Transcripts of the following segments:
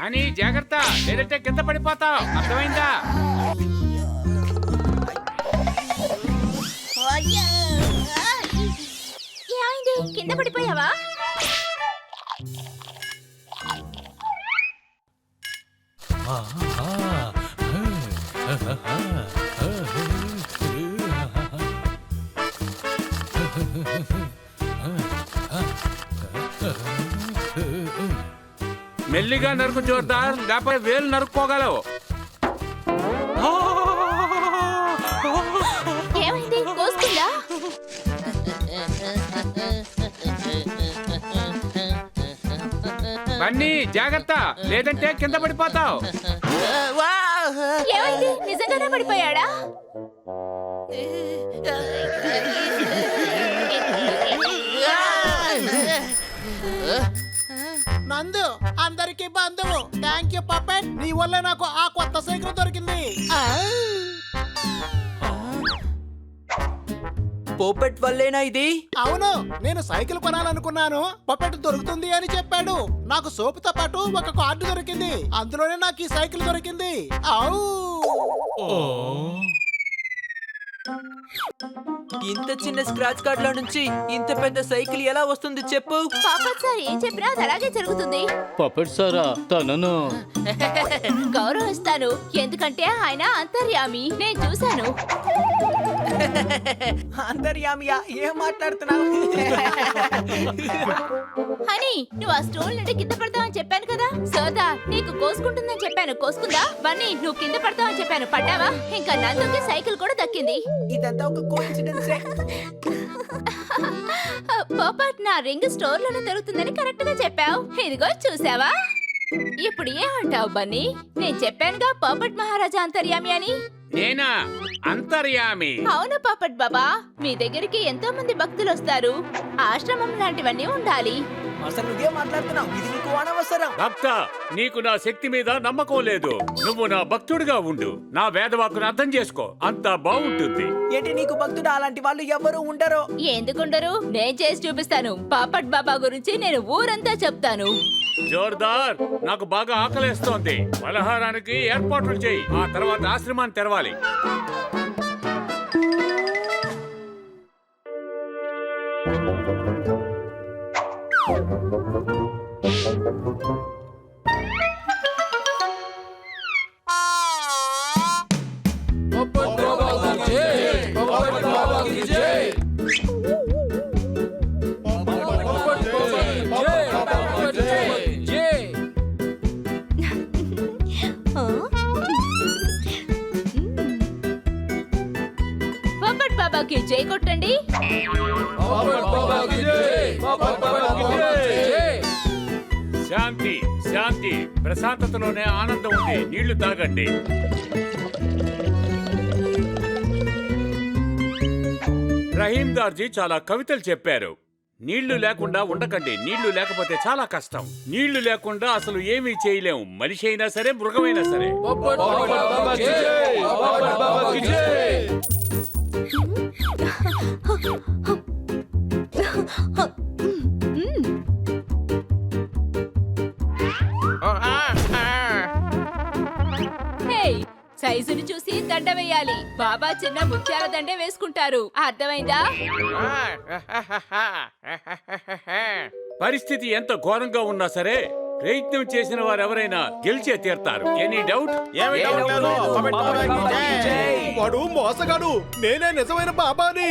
అని జాగ్రత్త, లేదంటే కింద పడిపోతావు. అర్థమైందా? ఏమైంది? కింద పడిపోయావా? మెల్లిగా నరుకు జోర్దార్, లేకపోతే వేలు నరుక్కోగలవు. ఏమైంది? కోసుకుందా? బన్నీ జాగ్రత్త, లేదంటే కింద పడిపోతావు. ఏమైంది? నిజంగానే పడిపోయాడా? నందు అందరికి బంధువు. థ్యాంక్ యూ పప్పెట్, నీ వల్ల నాకు ఆ కొత్త సైకిల్ దొరికింది. పోపెట్ వల్లేనా ఇది? అవును, నేను సైకిల్ కొనాలనుకున్నాను, పప్పెట్ దొరుకుతుంది అని చెప్పాడు. నాకు సోపుతో పాటు ఒక కార్డు దొరికింది, అందులోనే నాకు ఈ సైకిల్ దొరికింది. అవు ఇంత చిన్న స్క్రాచ్ కార్డ్ లో నుంచి ఇంత పెద్ద సైకిల్ ఎలా వస్తుంది చెప్పు? పాపట్ సార్ ఏం చెప్పినా అది అలాగే జరుగుతుంది. పపెట్ సారా తనను గౌరవిస్తాను, ఎందుకంటే ఆయన అంతర్యామి. నేను చూశాను. అంతర్యామియా? ఏం మాట్లాడుతున్నావు? హనీ, నువ్వు ఆ స్టోల్ నుండి కింద పడతావని చెప్పాను కదా. సోదా నీకు కోసుకుంటుందని చెప్పాను, కోసుకుందా? బన్నీ, నువ్వు కింద పడతావని చెప్పాను, పడ్డావా? ఇంకా నందుకి సైకిల్ కూడా దక్కింది. ఇదంతా ఒక కోఇన్సిడెన్స్. పాపట్, నా రింగ్ స్టోర్ లోనే దొరుకుతుందని కరెక్ట్ గా చెప్పావు. ఇదిగో చూసావా? ఇప్పుడు ఏమంటావు బన్నీ? నేను చెప్పానుగా పాపట్ మహారాజా అంతర్యామి అని. నేనా అంతర్యామి? అవును పాపట్ బాబా, మీ దగ్గరికి ఎంతో మంది భక్తులు వస్తారు. ఆశ్రమం లాంటివన్నీ ఉండాలి. అసలు నువ్వే మాట్లాడుతున్నావు, ఇది నీకు అనవసరం. భక్త, నీకు నా శక్తి మీద నమ్మకం లేదు. నువ్వు నా భక్తుడిగా ఉండు, నా వేదవాక్కును అర్థం చేసుకో, అంతా బాగుంటుంది. ఏంటి నీకు భక్తుడు? అలాంటి వాళ్ళు ఎవరు ఉండరు. ఎందుకుండరు? నేను చేసి చూపిస్తాను. పాపట్ బాబా గురించి నేను ఊరంతా చెప్తాను. జోర్దార్, నాకు బాగా ఆకలేస్తోంది. పలహారానికి ఏర్పాట్లు చేయి, ఆ తర్వాత ఆశ్రమాన్ని తెరవాలి. పాపట్ బాబాకి జై కొట్టండి. శాంతి శాంతి, ప్రశాంతతలోనే ఆనందం ఉంది. నీళ్లు తాగండి. రహీందార్జీ చాలా కవితలు చెప్పారు. నీళ్లు లేకుండా ఉండకండి, నీళ్లు లేకపోతే చాలా కష్టం. నీళ్లు లేకుండా అసలు ఏమీ చేయలేము, మనిషి అయినా సరే, మృగమైనా సరే. హేయ్, సైజుని చూసి దండ వేయాలి. బాబా చిన్న ముత్యాల దండే వేసుకుంటారు, అర్థమైందా? పరిస్థితి ఎంత ఘోరంగా ఉన్నా సరే, ప్రయత్నం చేసిన వారెవరైనా గెలిచే తీరుతారు. Any doubt? వాడు మోసగాడు, నేనే నిజమైన బాబాని.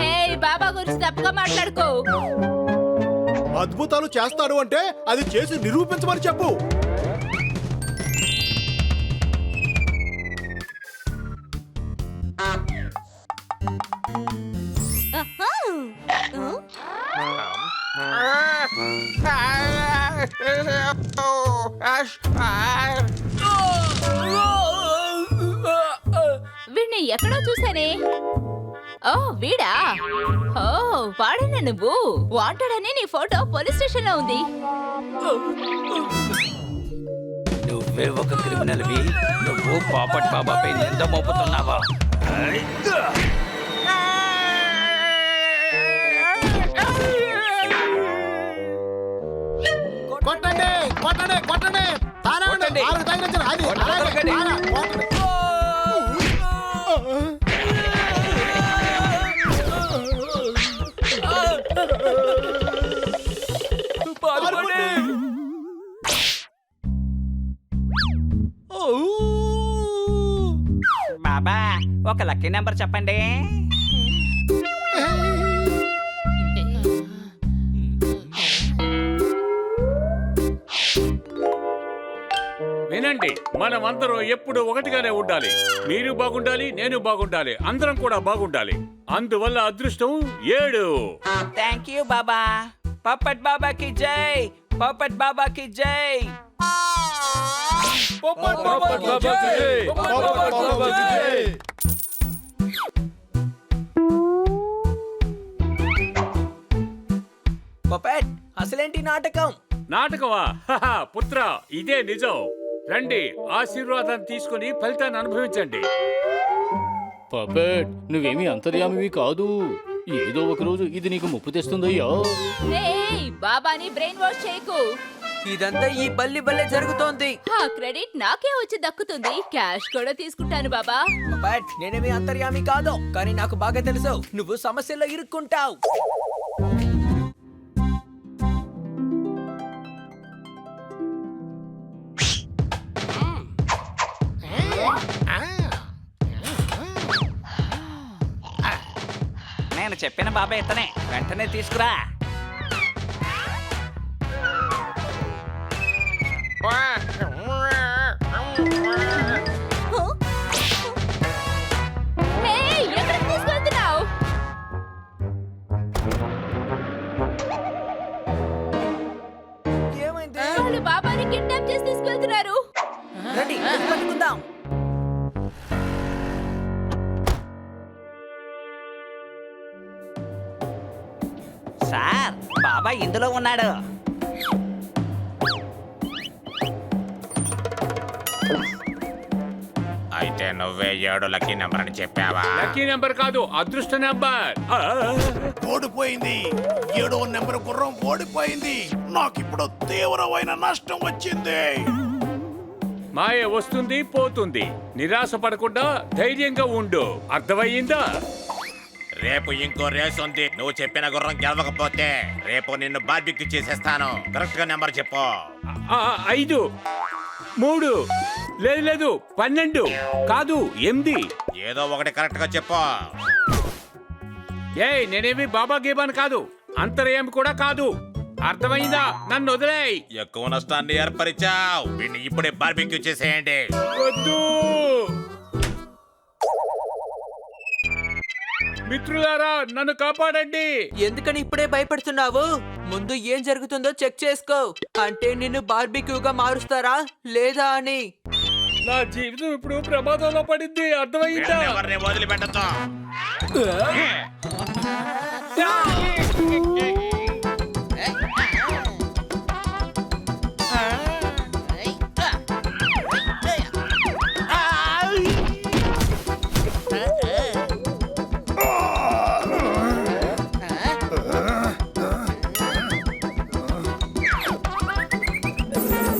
హే, బాబా గురించి తప్పుగా మాట్లాడుకో. అద్భుతాలు చేస్తాడు అంటే అది చేసి నిరూపించమని చెప్పు. వీడిని ఎక్కడో చూసానే. ఓ వీడా? ఓ వాడేనా నువ్వు? వాంటెడ్ అని నీ ఫోటో పోలీస్ స్టేషన్ లో ఉంది. నువ్వే ఒక క్రిమినల్వి. నువ్వు పాపట్ బాబాపై నింద మోపుతున్నావా? కొట్టండి. కొట్టండి కొట్టండి కొట్టండి తానండి కొట్టండి. ఆవిడ తగిలించండి అది కొట్టండి, అలాగే, కొట్టండి. బాగా కొట్టండి. పారిపోండి. బాబా ఒక లక్కీ నెంబర్ చెప్పండి. వినండి, మనమందరం ఎప్పుడు ఒకటిగానే ఉండాలి. మీరు బాగుండాలి, నేను బాగుండాలి, అందరం కూడా బాగుండాలి. అందువల్ల అదృష్టం 7. థ్యాంక్ యూ బాబా. పప్పట్ బాబాకి జై. పప్పట్ బాబాకి జై. పపెట్ అసలేంటి నాటకం? నాటకమా? హహ, పుత్ర, ఇదే నిజం. రండి, ఆశీర్వాదం తీసుకుని ఫలితాన్ని అనుభవించండి. పపెట్ నువ్వేమీ అంతర్యామివి కాదు. ఏదో ఒక రోజు ఇది నీకు ముప్పు తెస్తుందయ్యా. ఏయ్, బాబాని బ్రెయిన్ వాష్ చేయకు. ఇదంతా ఈ బల్లి బల్లే జరుగుతోంది. ఆ క్రెడిట్ నాకే వచ్చి దక్కుతుంది. క్యాష్ కూడా తీసుకుంటాను బాబా. పపెట్ నేనేమి అంతర్యామి కాదు, కానీ నాకు బాగా తెలుసు నువ్వు సమస్యలో ఇరుక్కుంటావు. నేను చెప్పిన బాబా ఇతనే, వెంటనే తీసుకురా. ఏయ్, ఎక్కడికి తీసుకెళ్తున్నావ్? ఏమైంది? వాళ్ళు బాబాని కిడ్నాప్ చేసి తీసుకెళ్తున్నారు. రండి వెళ్ళి పట్టుకుందాం. సార్, బాబా ఇందులో ఉన్నాడు. అయితే నువ్వే 7 లక్కీ నెంబర్ అని చెప్పావా? లక్కీ నెంబర్ కాదు, అదృష్ట నెంబర్. ఓడిపోయింది 7వ నెంబర్ గుర్రం ఓడిపోయింది. నాకిప్పుడు తీవ్రమైన నష్టం వచ్చింది. మాయ వస్తుంది పోతుంది. నిరాశ పడకుండా ధైర్యంగా ఉండు. అర్థమయ్యిందా? రేపు ఇంకో రేస్ ఉంది. నువ్వు చెప్పిన గుర్రం గెలవకపోతే రేపు నిన్ను బార్బిక్యూ చేసేస్తాను. కరెక్ట్ గా నెంబర్ చెప్పు. 5, 3, లేదు 12, కాదు 8. ఏదో ఒకటి కరెక్ట్ గా చెప్పు. ఏయ్, నేనేమి బాబా గీబాన్ కాదు, అంతర్యామి కూడా కాదు. అర్థమైందా? నన్ను వదిలేయ్. ఎక్కువ నష్టాన్ని ఏర్పరిచావు. వీడిని ఇప్పుడే బార్బిక్యూ చేసేయండి. వద్దు మిత్రులారా, నన్ను కాపాడండి. ఎందుకని ఇప్పుడే భయపడుతున్నావు? ముందు ఏం జరుగుతుందో చెక్ చేసుకో. అంటే నిన్ను బార్బిక్యూగా మారుస్తారా లేదా అని. నా జీవితం ఇప్పుడు ప్రమాదంలో పడింది. అర్థమైందా? వీడిని ఎవరిని వదిలిపెట్టద్దు.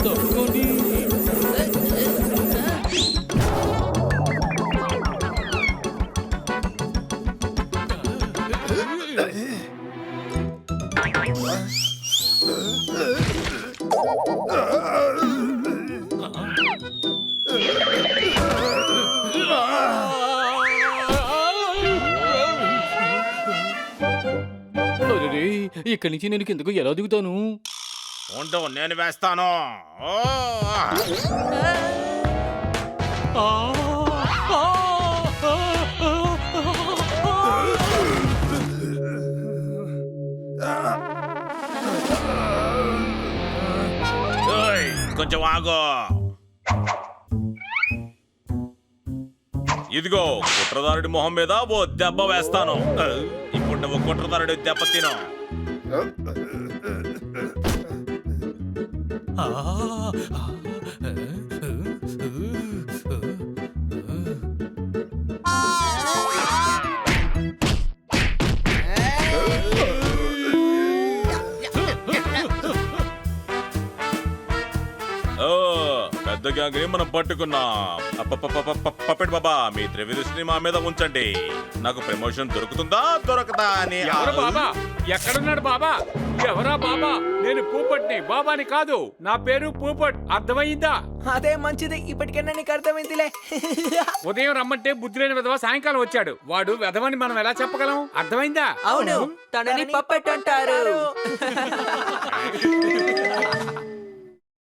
తప్పుకోండి. అరెరే, ఇక్కడి నుంచి నేను కిందకు ఎలా దిగుతాను? ఉండు, నేను వేస్తాను. ఓ! ఓయ్, కొంచెం ఆగు. ఇదిగో కుట్రదారుడి మొహం మీద ఓ దెబ్బ వేస్తాను. ఇప్పుడు నువ్వు కుట్రదారుడి దెబ్బ తిను. ఓ పెద్ద గ్యాంగ్ ని మనం పట్టుకున్నాం. పప్పెట్ బాబా మీ త్రివిదృష్టిని మా మీద ఉంచండి. నాకు ప్రమోషన్ దొరుకుతుందా దొరకదా అని. ఎవరు బాబా? ఎక్కడున్నాడు బాబా? ఎవరా బాబా? నేను పూపట్ని, బాబాని కాదు. నా పేరు పూపట్, అర్థమైందా? అదే మంచిది, ఇప్పటికైనా నీకు అర్థమైందిలే. ఉదయం రమ్మంటే బుద్ధి లేని విధవ సాయంకాలం వచ్చాడు. వాడు విధవని మనం ఎలా చెప్పగలం? అర్థమైందా? అవును, తనని పప్పెట్ అంటారు.